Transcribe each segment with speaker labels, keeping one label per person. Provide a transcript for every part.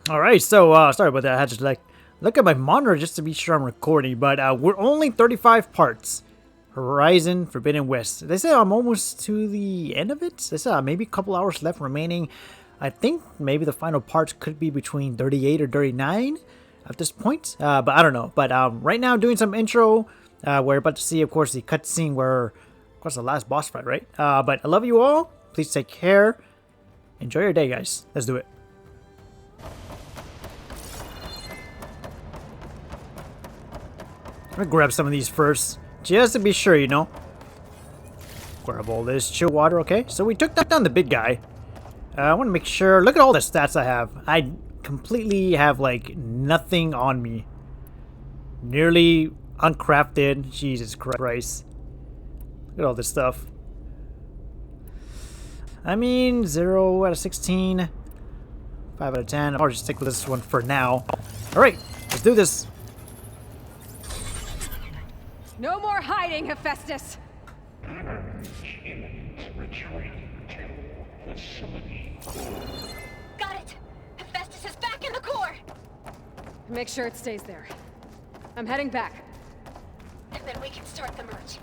Speaker 1: Alright, so, sorry about that. I had to, like, look at my monitor just to be sure I'm recording. But, we're only 35 parts. Horizon Forbidden West. They say I'm almost to the end of it. They said maybe a couple hours left remaining. I think maybe the final parts could be between 38 or 39 at this point. But I don't know. But right now, doing some intro. We're about to see, of course, the cutscene where, of course, the last boss fight, right? But I love you all. Please take care. Enjoy your day, guys. Let's do it. I'm gonna grab some of these first, just to be sure, you know. Grab all this chill water, okay? So we took down the big guy. I want to make sure. Look at all the stats I have. I completely have, like, nothing on me. Nearly uncrafted. Jesus Christ. Look at all this stuff. I mean, 0 out of 16. 5 out of 10. I'll just stick with this one for now. Alright, let's do this.
Speaker 2: No more hiding, Hephaestus!
Speaker 3: Got it! Hephaestus is back in the core!
Speaker 2: Make sure it stays there. I'm heading back.
Speaker 3: And then we can start the merge.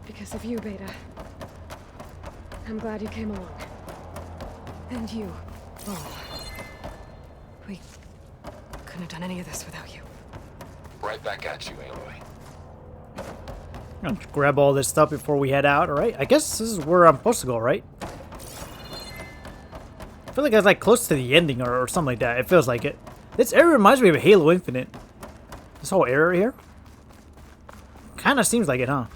Speaker 2: Because of you, Beta. I'm glad you came along. And you. Oh. We couldn't have done any of this without you.
Speaker 4: Right back at you, Aloy.
Speaker 1: I'm gonna grab all this stuff before we head out, alright? I guess this is where I'm supposed to go, right? I feel like I was like close to the ending or something like that. It feels like it. This area reminds me of Halo Infinite. This whole area here. Kinda seems like it, huh?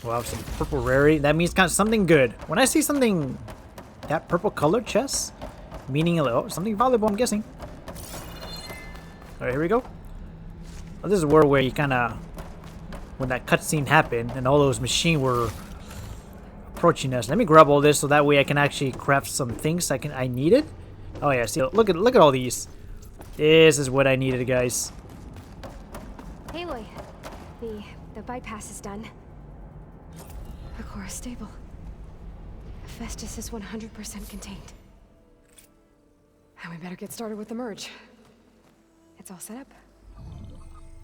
Speaker 1: Wow, some purple rarity. That means kind of something good. When I see something that purple colored chest, meaning something valuable, I'm guessing. Alright, here we go. Oh, this is where you kinda, when that cutscene happened and all those machines were approaching us. Let me grab all this so that way I can actually craft some things I needed. Oh yeah, see, look at all these. This is what I needed, guys.
Speaker 3: Aloy, the bypass is done.
Speaker 2: The core is stable. Hephaestus is 100% contained. And we better get started with the merge. It's all set up.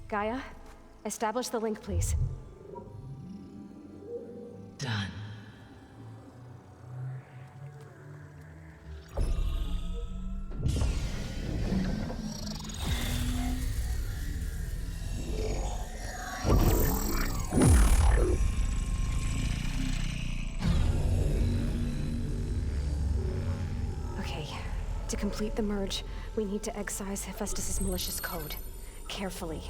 Speaker 2: Gaia, establish the link, please.
Speaker 5: Done.
Speaker 2: Okay, to complete the merge, we need to excise Hephaestus's malicious code. Carefully.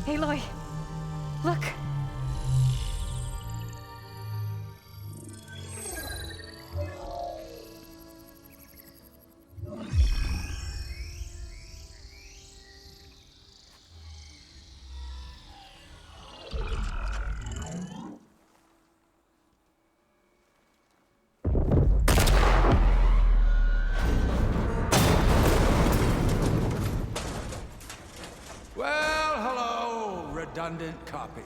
Speaker 2: Aloy, look!
Speaker 6: Redundant copy.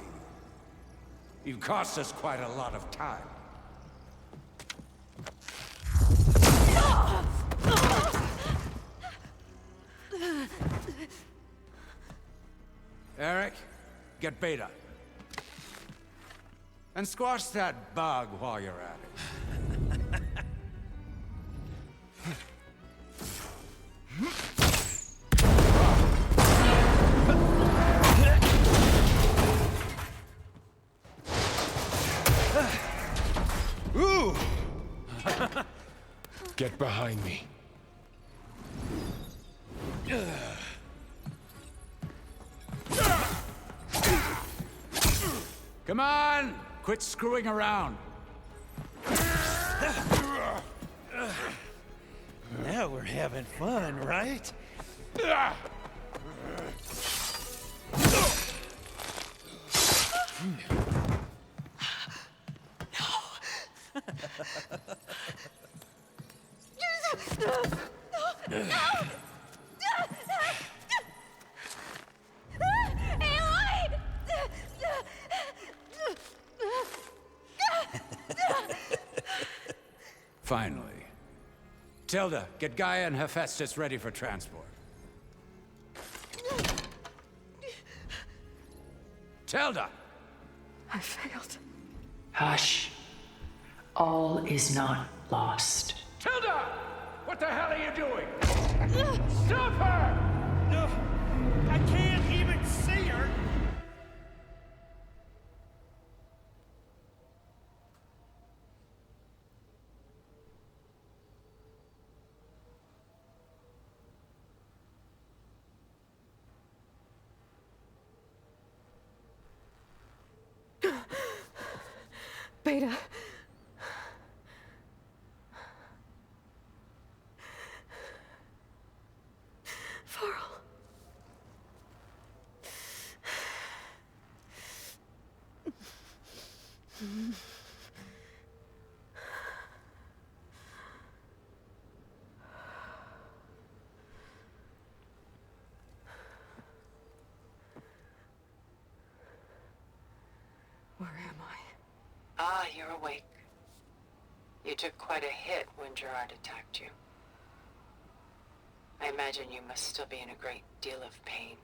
Speaker 6: You cost us quite a lot of time. Eric, get Beta. And squash that bug while you're at it.
Speaker 4: Get behind me.
Speaker 6: Come on! Quit screwing around.
Speaker 5: Now we're having fun, right?
Speaker 3: Aloy!
Speaker 6: Finally. Tilda, get Gaia and Hephaestus ready for transport. Tilda!
Speaker 2: I failed.
Speaker 7: Hush. All is not lost.
Speaker 6: Tilda! What the hell are you doing? Stop her!
Speaker 5: No, I can't even see her.
Speaker 2: Beta. Varl. Where am I?
Speaker 8: Ah, you're awake. You took quite a hit when Gerard attacked you. I imagine you must still be in a great deal of pain.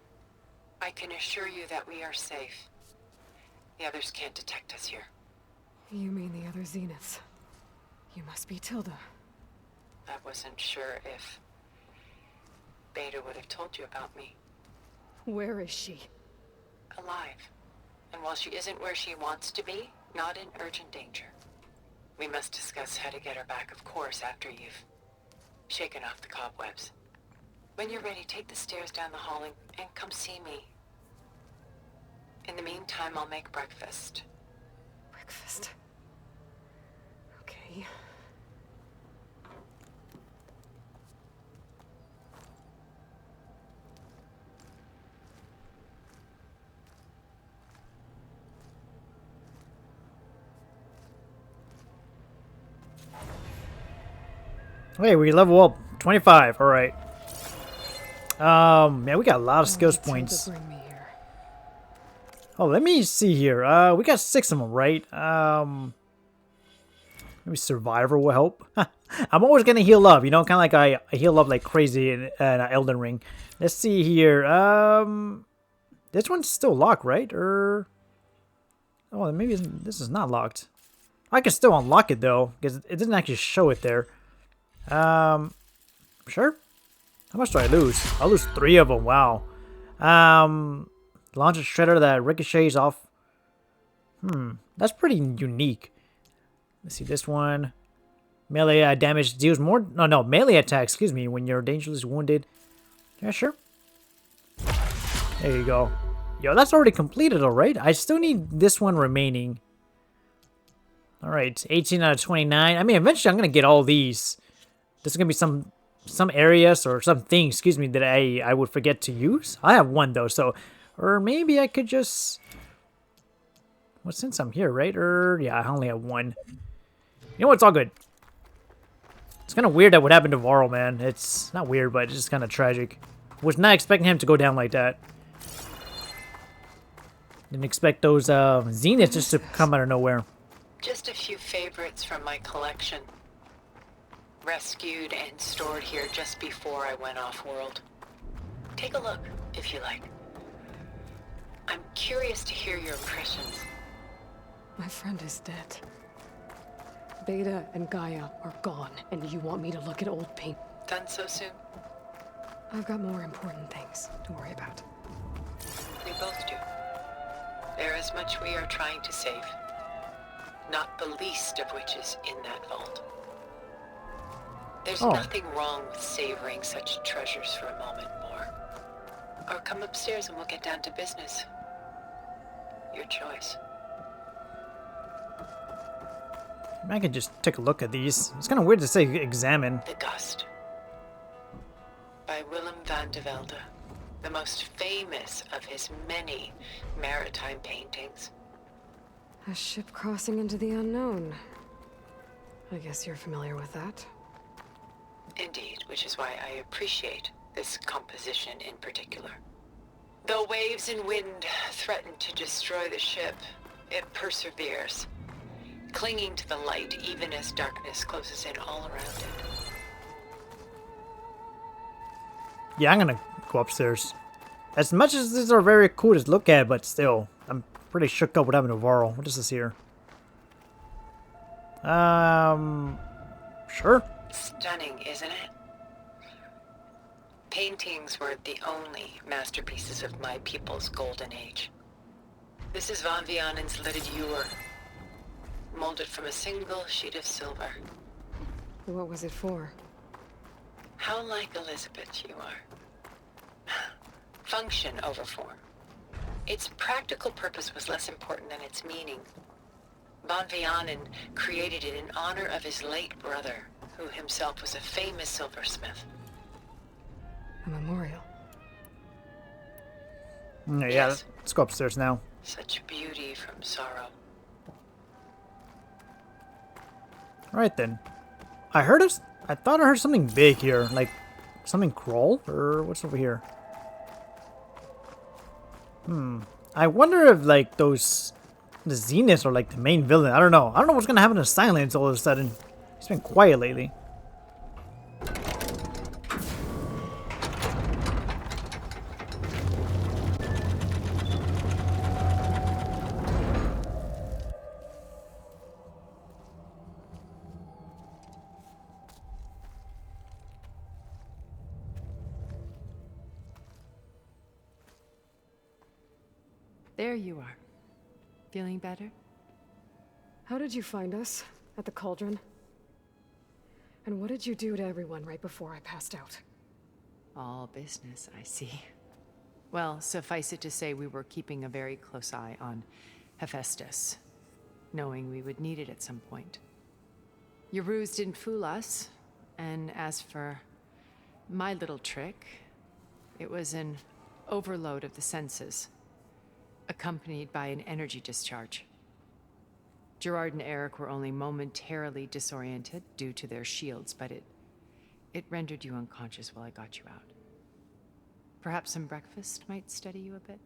Speaker 8: I can assure you that we are safe. The others can't detect us here.
Speaker 2: You mean the other Zeniths? You must be Tilda.
Speaker 8: I wasn't sure if Beta would have told you about me.
Speaker 2: Where is she?
Speaker 8: Alive. And while she isn't where she wants to be, not in urgent danger. We must discuss how to get her back, of course, after you've shaken off the cobwebs. When you're ready, take the stairs down the hall and come see me. In the meantime, I'll make breakfast.
Speaker 2: Breakfast. Okay.
Speaker 1: Hey, we level up 25. All right. Man, we got a lot of skills
Speaker 2: Tilda
Speaker 1: points.
Speaker 2: bring me here.
Speaker 1: Oh, let me see here. We got 6 of them, right? Maybe Survivor will help. I'm always gonna heal up, you know, kind of like I heal up like crazy in Elden Ring. Let's see here. This one's still locked, right? Or oh, maybe this is not locked. I can still unlock it though, because it didn't actually show it there. Sure. How much do I lose? I lose 3 of them. Wow. Launch a shredder that ricochets off. That's pretty unique. Let's see this one. Melee damage deals more. No, melee attack. Excuse me. When you're dangerously wounded. Yeah, sure. There you go. Yo, that's already completed, all right. I still need this one remaining. All right, 18 out of 29. I mean, eventually I'm gonna get all these. There's gonna be some areas or some things, excuse me, that I would forget to use. I have one though, so or maybe I could just. Well, since I'm here, right? Yeah, I only have one. You know what? It's all good. It's kind of weird that what happened to Varl, man. It's not weird, but it's just kind of tragic. Was not expecting him to go down like that. Didn't expect those Zeniths just to come out of nowhere.
Speaker 8: Just a few favorites from my collection. Rescued and stored here just before I went off-world. Take a look, if you like. I'm curious to hear your impressions.
Speaker 2: My friend is dead. Beta and Gaia are gone, and you want me to look at old paint.
Speaker 8: Done so soon?
Speaker 2: I've got more important things to worry about.
Speaker 8: We both do. There is much we are trying to save. Not the least of which is in that vault. There's
Speaker 1: Oh.
Speaker 8: nothing wrong with savoring such treasures for a moment more. Or come upstairs and we'll get down to business. Your choice.
Speaker 1: I could just take a look at these. It's kind of weird to say examine.
Speaker 8: The Gust. By Willem van de Velde, the most famous of his many maritime paintings.
Speaker 2: A ship crossing into the unknown. I guess you're familiar with that.
Speaker 8: Indeed, which is why I appreciate this composition in particular. Though waves and wind threaten to destroy the ship, it perseveres, clinging to the light even as darkness closes in all around it.
Speaker 1: Yeah, I'm gonna go upstairs. As much as these are very cool to look at, but still, I'm pretty shook up what happened to Varl. What is this here? Sure.
Speaker 8: Stunning, isn't it? Paintings were the only masterpieces of my people's golden age. This is Van Vianen's lidded ewer, molded from a single sheet of silver.
Speaker 2: What was it for?
Speaker 8: How like Elizabeth you are. Function over form. Its practical purpose was less important than its meaning. Van Vianen created it in honor of his late brother, who himself was a famous silversmith.
Speaker 2: A memorial.
Speaker 1: Yeah,
Speaker 8: Yes.
Speaker 1: let's go upstairs now.
Speaker 8: Such beauty from sorrow.
Speaker 1: Alright then. I thought I heard something big here. Like, something crawl? Or what's over here? I wonder if, like, the Zeniths are, like, the main villain. I don't know. I don't know what's gonna happen to Silence all of a sudden. He's been quiet lately.
Speaker 9: There you are. Feeling better?
Speaker 2: How did you find us? At the cauldron? And what did you do to everyone right before I passed out?
Speaker 9: All business, I see. Well, suffice it to say we were keeping a very close eye on Hephaestus, knowing we would need it at some point. Your ruse didn't fool us, and as for my little trick, it was an overload of the senses, accompanied by an energy discharge. Gerard and Eric were only momentarily disoriented due to their shields, but it rendered you unconscious while I got you out. Perhaps some breakfast might steady you a bit?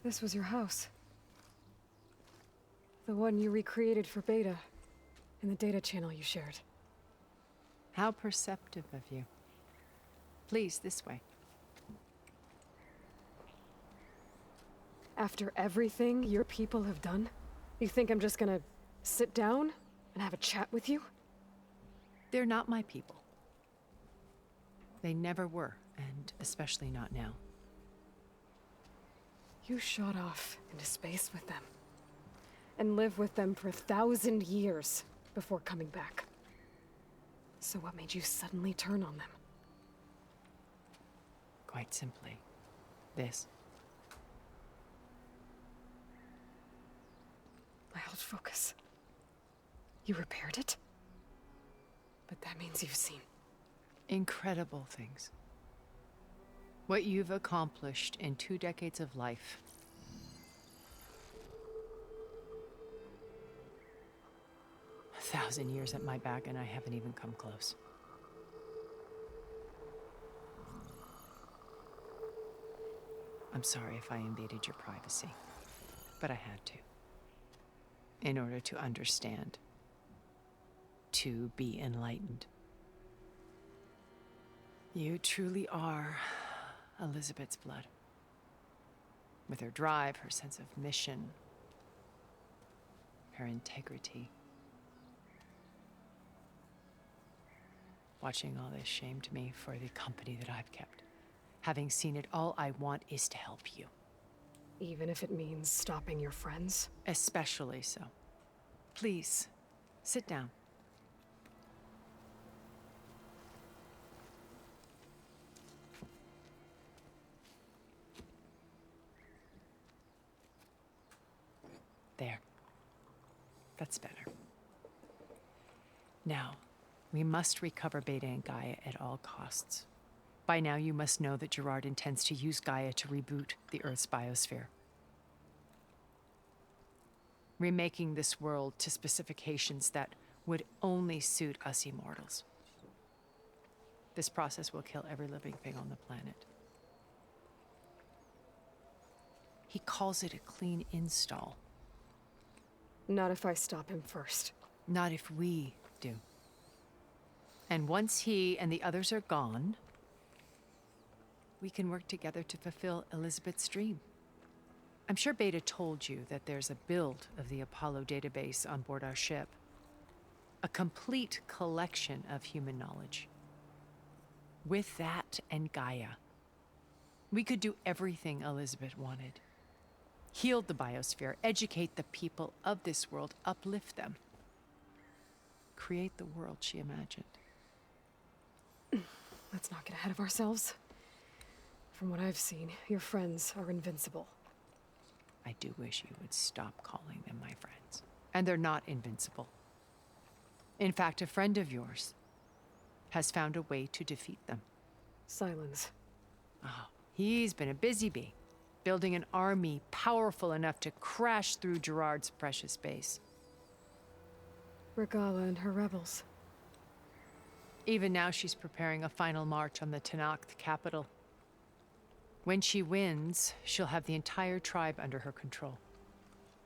Speaker 2: This was your house. The one you recreated for Beta, in the data channel you shared.
Speaker 9: How perceptive of you. Please, this way.
Speaker 2: After everything your people have done, you think I'm just gonna sit down and have a chat with you?
Speaker 9: They're not my people. They never were, and especially not now.
Speaker 2: You shot off into space with them, and lived with them for 1,000 years before coming back. So what made you suddenly turn on them?
Speaker 9: Quite simply, this.
Speaker 2: My old focus. You repaired it? But that means you've seen
Speaker 9: Incredible things. What you've accomplished in 2 decades of life. A 1,000 years at my back and I haven't even come close. I'm sorry if I invaded your privacy, but I had to. In order to understand. To be enlightened. You truly are Elizabeth's blood. With her drive, her sense of mission, her integrity. Watching all this shamed me for the company that I've kept. Having seen it, all I want is to help you.
Speaker 2: Even if it means stopping your friends?
Speaker 9: Especially so. Please, sit down. There. That's better. Now, we must recover Beta and Gaia at all costs. By now, you must know that Gerard intends to use Gaia to reboot the Earth's biosphere. Remaking this world to specifications that would only suit us immortals. This process will kill every living thing on the planet. He calls it a clean install.
Speaker 2: Not if I stop him first.
Speaker 9: Not if we do. And once he and the others are gone, we can work together to fulfill Elizabeth's dream. I'm sure Beta told you that there's a build of the Apollo database on board our ship. A complete collection of human knowledge. With that and Gaia, we could do everything Elizabeth wanted. Heal the biosphere, educate the people of this world, uplift them. Create the world she imagined.
Speaker 2: Let's not get ahead of ourselves. From what I've seen, your friends are invincible.
Speaker 9: I do wish you would stop calling them my friends. And they're not invincible. In fact, a friend of yours has found a way to defeat them.
Speaker 2: Silence.
Speaker 9: Oh, he's been a busy bee, building an army powerful enough to crash through Gerard's precious base.
Speaker 2: Regala and her rebels.
Speaker 9: Even now, she's preparing a final march on the Tenakth capital. When she wins, she'll have the entire tribe under her control.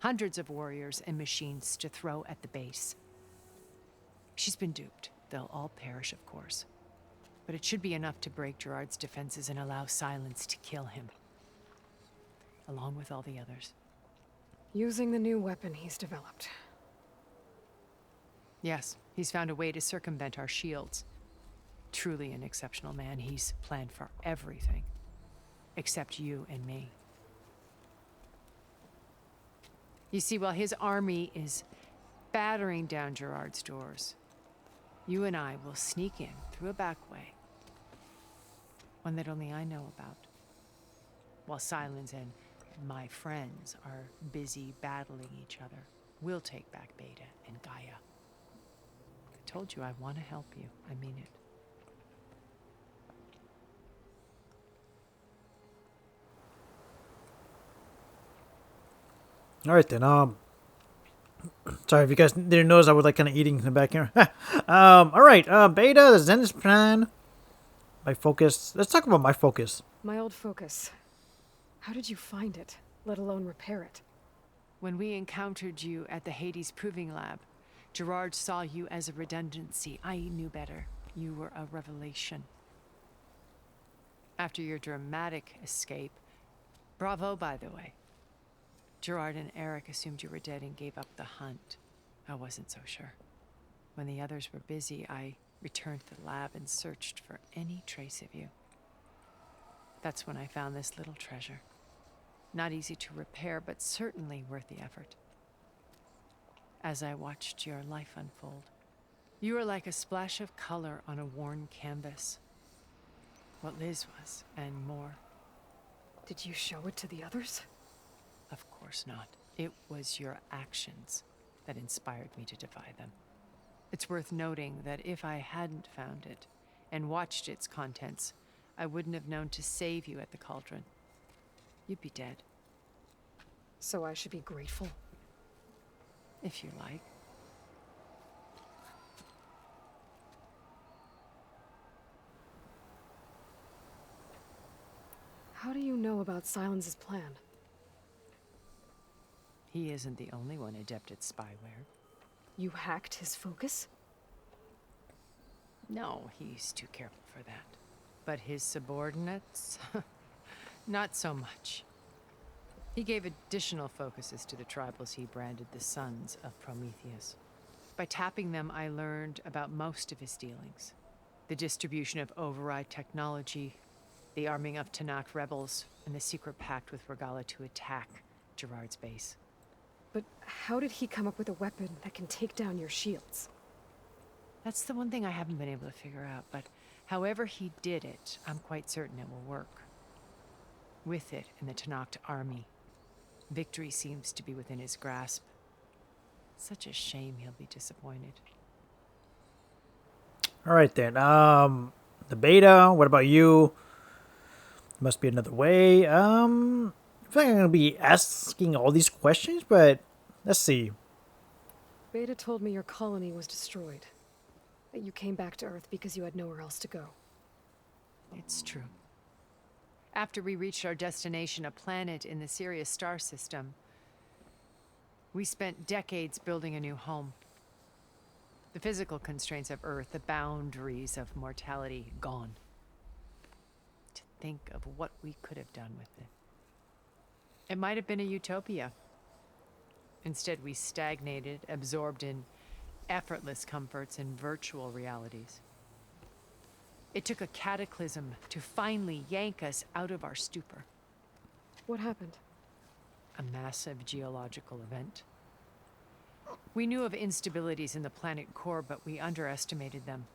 Speaker 9: Hundreds of warriors and machines to throw at the base. She's been duped. They'll all perish, of course. But it should be enough to break Gerard's defenses and allow Silence to kill him. Along with all the others.
Speaker 2: Using the new weapon he's developed.
Speaker 9: Yes, he's found a way to circumvent our shields. Truly an exceptional man. He's planned for everything. Except you and me. You see, while his army is battering down Gerard's doors, you and I will sneak in through a back way. One that only I know about. While Silence and my friends are busy battling each other, we'll take back Beta and Gaia. I told you I want to help you. I mean it.
Speaker 1: All right then. Sorry if you guys didn't notice, I was like kind of eating in the back here. All right. Beta, the Zenith plan. My focus. Let's talk about my focus.
Speaker 2: My old focus. How did you find it, let alone repair it?
Speaker 9: When we encountered you at the Hades Proving Lab, Gerard saw you as a redundancy. I knew better. You were a revelation. After your dramatic escape, bravo, by the way. Gerard and Eric assumed you were dead and gave up the hunt. I wasn't so sure. When the others were busy, I returned to the lab and searched for any trace of you. That's when I found this little treasure. Not easy to repair, but certainly worth the effort. As I watched your life unfold, you were like a splash of color on a worn canvas. What Liz was, and more.
Speaker 2: Did you show it to the others?
Speaker 9: Of course not. It was your actions that inspired me to defy them. It's worth noting that if I hadn't found it and watched its contents, I wouldn't have known to save you at the cauldron. You'd be dead.
Speaker 2: So I should be grateful?
Speaker 9: If you like.
Speaker 2: How do you know about Silence's plan?
Speaker 9: He isn't the only one adept at spyware.
Speaker 2: You hacked his focus?
Speaker 9: No, he's too careful for that. But his subordinates? Not so much. He gave additional focuses to the tribals he branded the Sons of Prometheus. By tapping them, I learned about most of his dealings. The distribution of override technology, the arming of Tanakh rebels, and the secret pact with Regala to attack Gerard's base.
Speaker 2: But how did he come up with a weapon that can take down your shields?
Speaker 9: That's the one thing I haven't been able to figure out, but however he did it, I'm quite certain it will work. With it in the Tanakh army, victory seems to be within his grasp. Such a shame he'll be disappointed.
Speaker 1: All right then. The beta. What about you? Must be another way. I feel like I'm gonna be asking all these questions, but let's see.
Speaker 2: Beta told me your colony was destroyed. That you came back to Earth because you had nowhere else to go.
Speaker 9: It's true. After we reached our destination, a planet in the Sirius star system, we spent decades building a new home. The physical constraints of Earth, the boundaries of mortality, gone. To think of what we could have done with it. It might have been a utopia. Instead, we stagnated, absorbed in effortless comforts and virtual realities. It took a cataclysm to finally yank us out of our stupor.
Speaker 2: What happened?
Speaker 9: A massive geological event. We knew of instabilities in the planet core, but we underestimated them.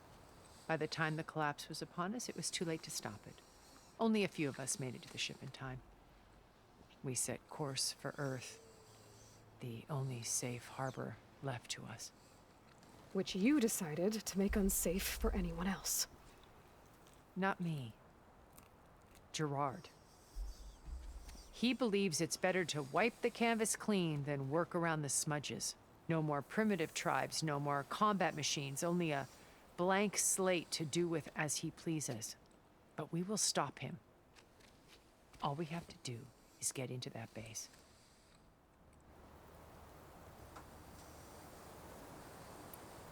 Speaker 9: By the time the collapse was upon us, it was too late to stop it. Only a few of us made it to the ship in time. We set course for Earth, the only safe harbor left to us.
Speaker 2: Which you decided to make unsafe for anyone else.
Speaker 9: Not me. Gerard. He believes it's better to wipe the canvas clean than work around the smudges. No more primitive tribes, no more combat machines, only a blank slate to do with as he pleases. But we will stop him. All we have to do is get into that base.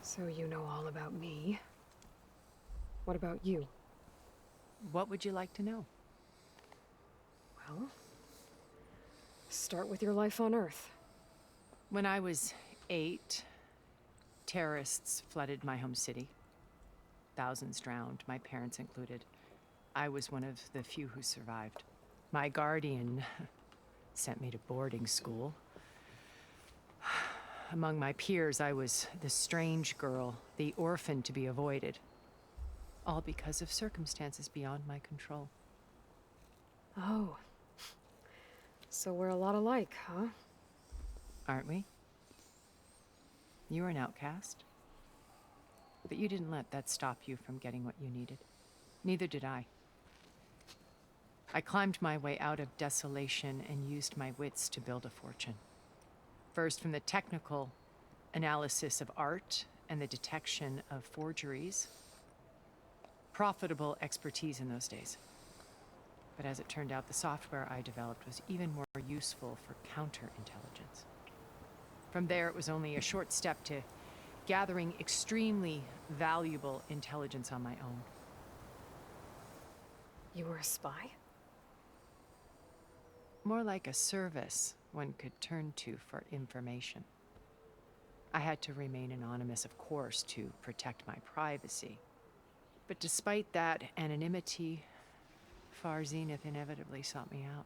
Speaker 2: So you know all about me. What about you?
Speaker 9: What would you like to know?
Speaker 2: Well, start with your life on Earth.
Speaker 9: When I was 8, terrorists flooded my home city. Thousands drowned, my parents included. I was one of the few who survived. My guardian sent me to boarding school. Among my peers, I was the strange girl, the orphan to be avoided. All because of circumstances beyond my control.
Speaker 2: Oh. So we're a lot alike, huh?
Speaker 9: Aren't we? You were an outcast. But you didn't let that stop you from getting what you needed. Neither did I. I climbed my way out of desolation and used my wits to build a fortune. First, from the technical analysis of art and the detection of forgeries. Profitable expertise in those days. But as it turned out, the software I developed was even more useful for counterintelligence. From there, it was only a short step to gathering extremely valuable intelligence on my own.
Speaker 2: You were a spy?
Speaker 9: More like a service one could turn to for information. I had to remain anonymous, of course, to protect my privacy. But despite that anonymity, Far Zenith inevitably sought me out.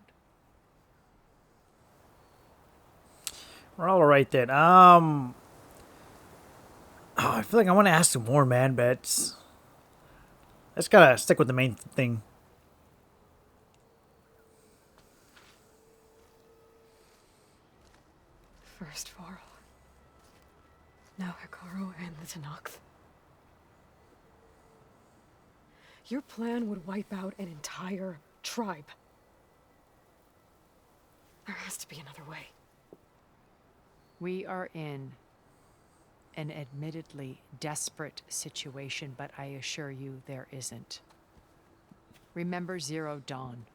Speaker 1: Well, all right then. I feel like I want to ask some more, man, but let's gotta stick with the main thing.
Speaker 2: First Varl. Now Hikaru and the Tanakh. Your plan would wipe out an entire tribe. There has to be another way.
Speaker 9: We are in an admittedly desperate situation, but I assure you there isn't. Remember Zero Dawn.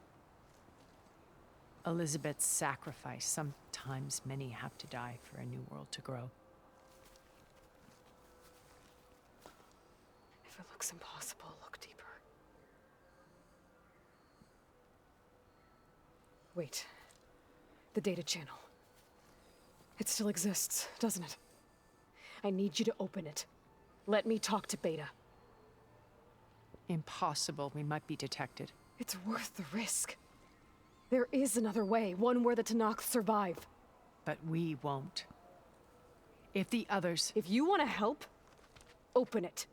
Speaker 9: Elizabeth's sacrifice. Sometimes many have to die for a new world to grow.
Speaker 2: If it looks impossible, look deeper. Wait. The data channel. It still exists, doesn't it? I need you to open it. Let me talk to Beta.
Speaker 9: impossible. We might be detected.
Speaker 2: It's worth the risk. There is another way, one where the Tanakh survive.
Speaker 9: But we won't. If the others...
Speaker 2: If you want to help, open it.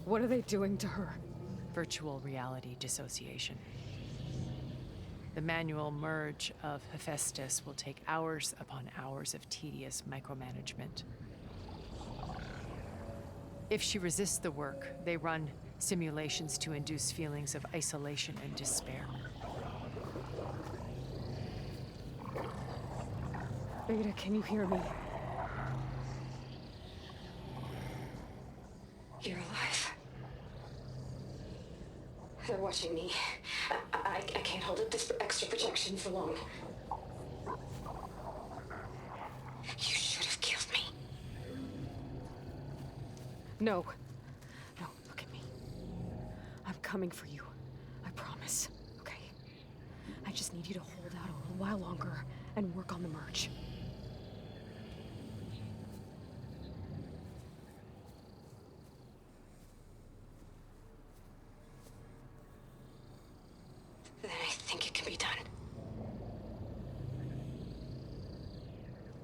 Speaker 2: What are they doing to her?
Speaker 9: Virtual reality dissociation. The manual merge of Hephaestus will take hours upon hours of tedious micromanagement. If she resists the work, they run simulations to induce feelings of isolation and despair.
Speaker 2: Beta, can you hear me?
Speaker 3: You're alive. They're watching me. I can't hold up this extra protection for long. You should have killed me.
Speaker 2: No. No, look at me. I'm coming for you. I promise. Okay? I just need you to hold out a little while longer and work on the merge.
Speaker 3: Then I think it can be done.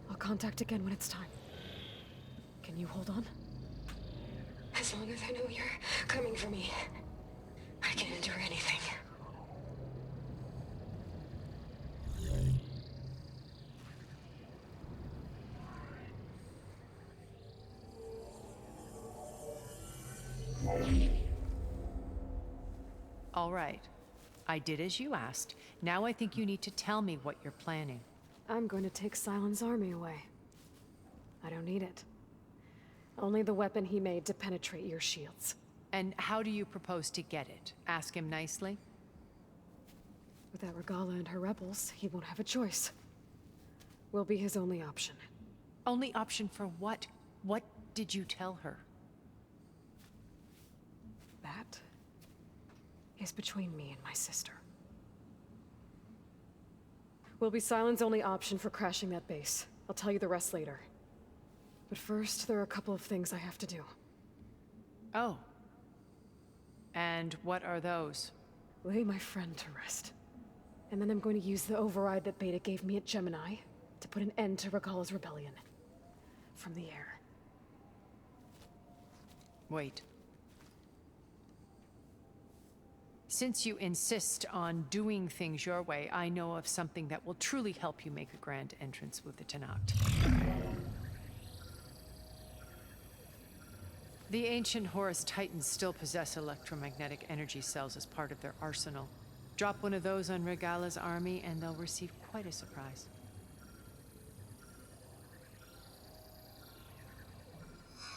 Speaker 2: I'll contact again when it's time. Can you hold on?
Speaker 3: As long as I know you're coming for me, I can endure anything.
Speaker 9: All right. I did as you asked. Now I think you need to tell me what you're planning.
Speaker 2: I'm going to take Silent's army away. I don't need it. Only the weapon he made to penetrate your shields.
Speaker 9: And how do you propose to get it? Ask him nicely?
Speaker 2: Without Regala and her rebels, he won't have a choice. We'll be his only option.
Speaker 9: Only option for what? What did you tell her?
Speaker 2: That is between me and my sister. Will be Silent's only option for crashing that base. I'll tell you the rest later. But first, there are a couple of things I have to do.
Speaker 9: Oh. And what are those?
Speaker 2: Lay my friend to rest. And then I'm going to use the override that Beta gave me at Gemini to put an end to Regala's rebellion. From the air.
Speaker 9: Wait. Since you insist on doing things your way, I know of something that will truly help you make a grand entrance with the Tanakh. The ancient Horus Titans still possess electromagnetic energy cells as part of their arsenal. Drop one of those on Regala's army and they'll receive quite a surprise.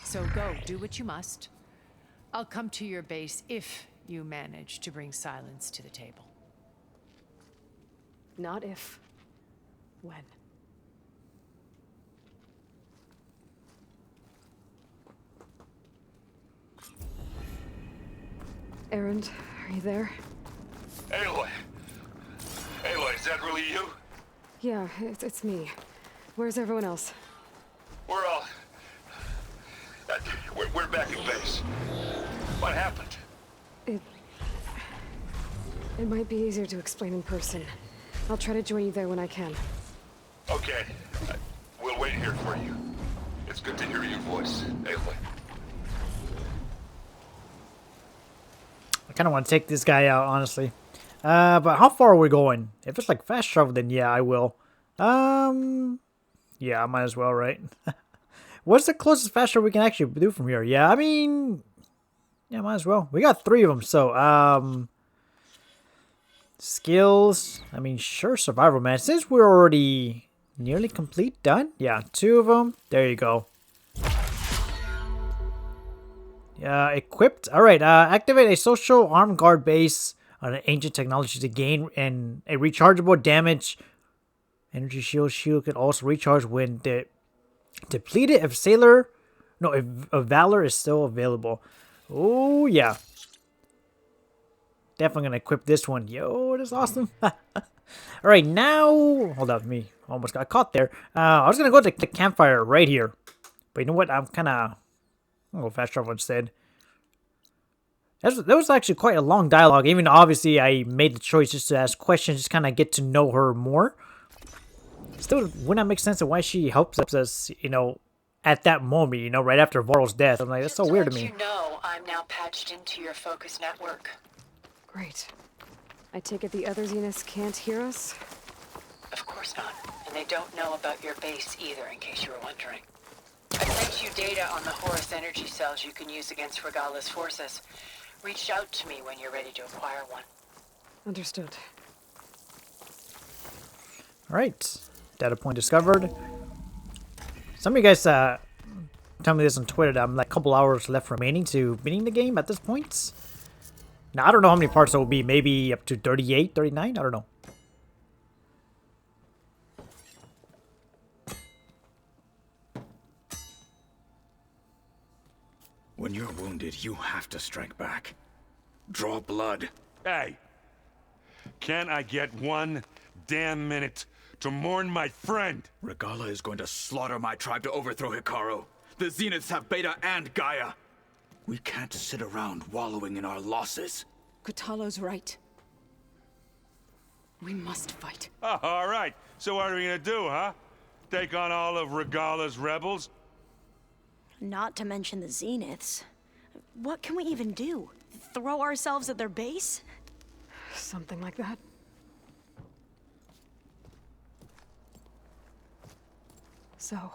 Speaker 9: So go, do what you must. I'll come to your base if you manage to bring Silence to the table.
Speaker 2: Not if. When. Erend, are you there?
Speaker 4: Aloy! Aloy, is that really you?
Speaker 2: Yeah, it's me. Where's everyone else?
Speaker 4: We're all... we're back at base. What happened?
Speaker 2: It might be easier to explain in person. I'll try to join you there when I can.
Speaker 4: Okay. We'll wait here for you. It's good to hear your voice, Aloy.
Speaker 1: I kind of want to take this guy out, honestly. But how far are we going? If it's like fast travel, then yeah, I will. Yeah, I might as well, right? What's the closest fast travel we can actually do from here? Yeah, I mean, yeah, might as well. We got 3 of them, so Skills. I mean, sure, survival, man. Since we're already nearly complete, done. Yeah, 2 of them. There you go. Equipped. All right. Activate a social armed guard base on an ancient technology to gain a rechargeable damage. Energy shield can also recharge when depleted. If Valor is still available. Oh yeah. Definitely gonna equip this one. Yo, that's awesome. All right, now hold up, me almost got caught there. I was gonna go to the campfire right here, but you know what? I'm gonna go fast travel instead. That was actually quite a long dialogue. Even obviously, I made the choice just to ask questions, just kind of get to know her more. Still, would not make sense of why she helps us, you know, at that moment, you know, right after Varl's death. I'm like, that's so weird to me.
Speaker 8: You know, I'm now patched into your focus network.
Speaker 2: Great. I take it the other Zeniths can't hear us?
Speaker 8: Of course not. And they don't know about your base either, in case you were wondering. I sent you data on the Horus energy cells you can use against Regala's forces. Reach out to me when you're ready to acquire one.
Speaker 2: Understood.
Speaker 1: Alright. Data point discovered. Some of you guys tell me this on Twitter that I'm like a couple hours left remaining to beating the game at this point. Now, I don't know how many parts there will be. Maybe up to 38, 39? I don't know.
Speaker 10: When you're wounded, you have to strike back. Draw blood.
Speaker 4: Hey! Can I get 1 damn minute to mourn my friend?
Speaker 10: Regala is going to slaughter my tribe to overthrow Hikaru. The Zeniths have Beta and Gaia. We can't sit around wallowing in our losses.
Speaker 11: Kutalo's right. We must fight.
Speaker 4: Oh, all right. So what are we gonna do, huh? Take on all of Regala's rebels?
Speaker 12: Not to mention the Zeniths. What can we even do? Throw ourselves at their base?
Speaker 2: Something like that. So...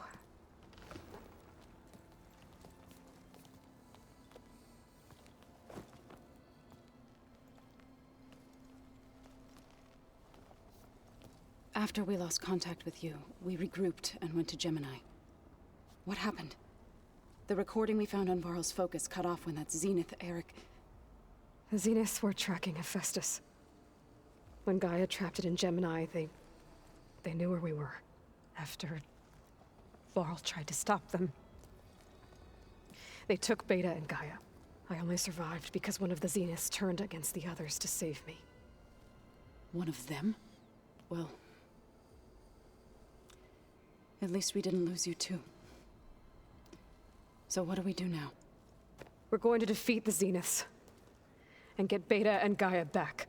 Speaker 11: After we lost contact with you, we regrouped and went to Gemini. What happened? The recording we found on Varl's focus cut off when that Zenith, Eric...
Speaker 2: The Zeniths were tracking Hephaestus. When Gaia trapped it in Gemini, they knew where we were. After Varl tried to stop them. They took Beta and Gaia. I only survived because one of the Zeniths turned against the others to save me.
Speaker 11: One of them? Well... at least we didn't lose you too. So what do we do now?
Speaker 2: We're going to defeat the Zeniths. And get Beta and Gaia back.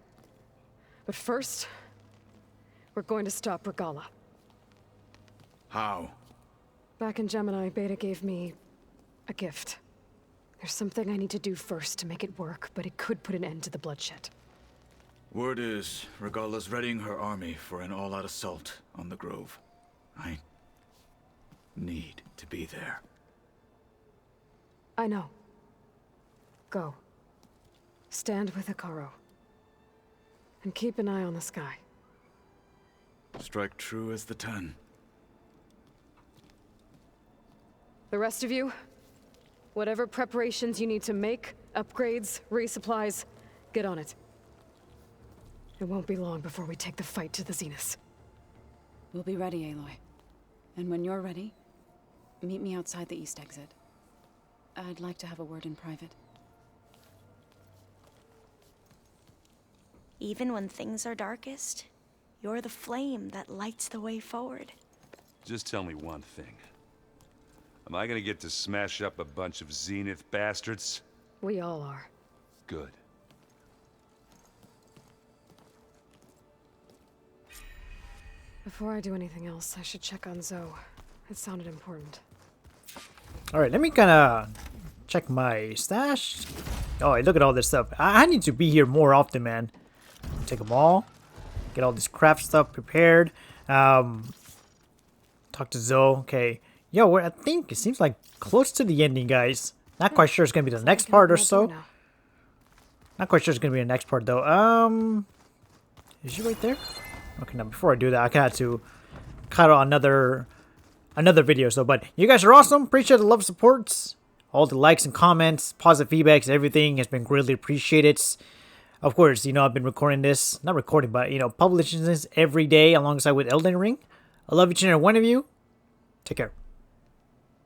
Speaker 2: But first... we're going to stop Regala.
Speaker 10: How?
Speaker 2: Back in Gemini, Beta gave me... a gift. There's something I need to do first to make it work, but it could put an end to the bloodshed.
Speaker 10: Word is, Regala's readying her army for an all-out assault on the Grove. I need to be there.
Speaker 2: I know. Go. Stand with Hikaru. And keep an eye on the sky.
Speaker 10: Strike true as the 10.
Speaker 2: The rest of you, whatever preparations you need to make, upgrades, resupplies, get on it. It won't be long before we take the fight to the Zeniths.
Speaker 11: We'll be ready, Aloy. And when you're ready, meet me outside the east exit. I'd like to have a word in private.
Speaker 12: Even when things are darkest, you're the flame that lights the way forward.
Speaker 4: Just tell me one thing. Am I gonna get to smash up a bunch of Zenith bastards?
Speaker 2: We all are.
Speaker 4: Good.
Speaker 2: Before I do anything else, I should check on Zoe. It sounded important.
Speaker 1: Alright, let me kind of check my stash. Oh, look at all this stuff. I need to be here more often, man. Take them all. Get all this craft stuff prepared. Talk to Zoe. Okay. Yo, I think it seems like close to the ending, guys. Not quite sure it's going to be the next part or so. Not quite sure it's going to be the next part, though. Is she right there? Okay, now before I do that, I had to cut out another video. So, but you guys are awesome. Appreciate the love, supports, all the likes and comments, positive feedbacks, everything has been greatly appreciated. Of course, you know, I've been recording this, not recording, but, you know, publishing this every day alongside with Elden Ring. I love each and every one of you. Take care.